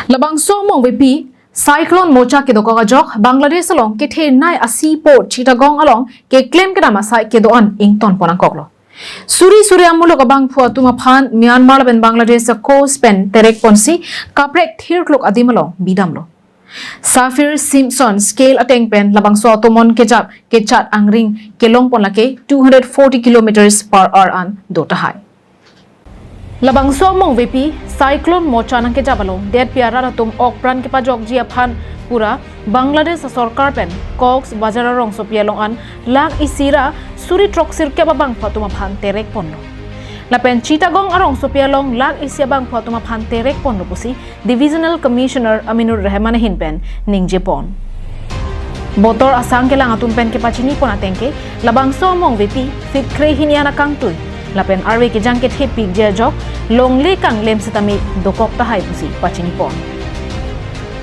Labangso Mongvepi Cyclone Mocha ke doka jok Bangladesh along ke the nai asi port Chittagong along ke claim ke nama sai ke doan ington ponang koklo. Suri amulo ka bang phua tuma phan Myanmar ben Bangladesh ko spen terek ponsi kaprek thir klok adimalo bidamlo. Safir Simpson scale ateng pen labangso automon ke chat angring kelong pon lake 240 kilometers per hour an dota hai. Labangso Mongvepi Cyclone Mocha nang ke jabalong det piara ratum okpran ke pajok jia phan pura Bangladesh sarkar pen Cox Bazar rong sopialong an lag isira suri troksir ke babang fatuma phan terek ponno. Lapen Chittagong arong sopialong lag isya bang fatuma phan terek ponno pusi Divisional Commissioner Aminur Rahman hinpen ning Jepon. Botor asang ke lang atum pen ke pachini pon atengke Labangso Mongvepi fit kre hiniana kangtui lapen arwe ke jangket hepi dia jok longle kang lem setami dokok tahai pusi pachini pon.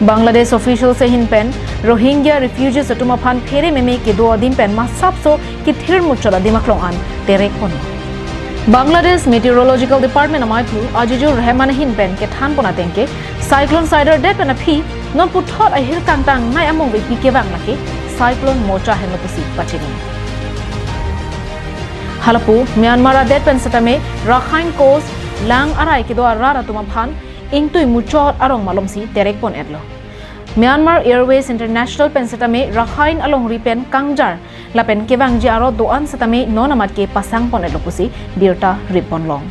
Bangladesh official se hin pen Rohingya refugees atuma phan phere meme ke do adim pen masapso ki thir muchola dimaklong an terek pon. Bangladesh Meteorological Department amai phu ajiju Rahman hin pen ke than pon atengke cyclone sider det pen aphi non puthot ahir kang tang nai among be pi ke bang lake cyclone mocha hen pusi pachini. Halapu Myanmar adet pen setame Rakhine Coast lang arai ke do arara tuma phan ingtui muchot arong malomsi terek pon edlo. Myanmar Airways International pen setame Rakhine along ripen kangjar lapen kewang ji aro doan setame nonamat ke pasang pon edlo pusi birta ripon long.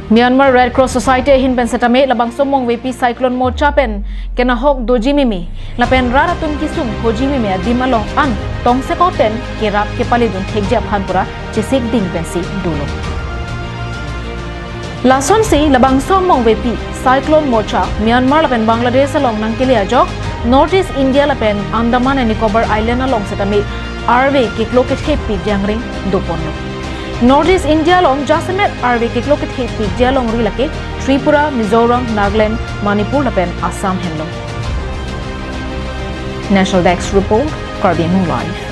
Myanmar Red Cross Society hin pen setame Labangso Mongvepi Cyclone Mocha pen kena hok doji mimi lapen raratun kisum hoji mimi adimalong an tong se ko pen ke rap ke palidun thekja phanpura chisik ding pensi dulo. Lason si Labangso Mongvepi Cyclone Mocha Myanmar lapen Bangladesh along nangkelia jok Northeast India lapen Andaman and Nicobar Island along setame RV ke kloket hepi jangring dopono. Northeast India long Jaisalmer RV ke kloket hepi jalong rilake Tripura, Mizoram, Nagaland, Manipur lapen Assam henlo. National Desk report Caribbean Live.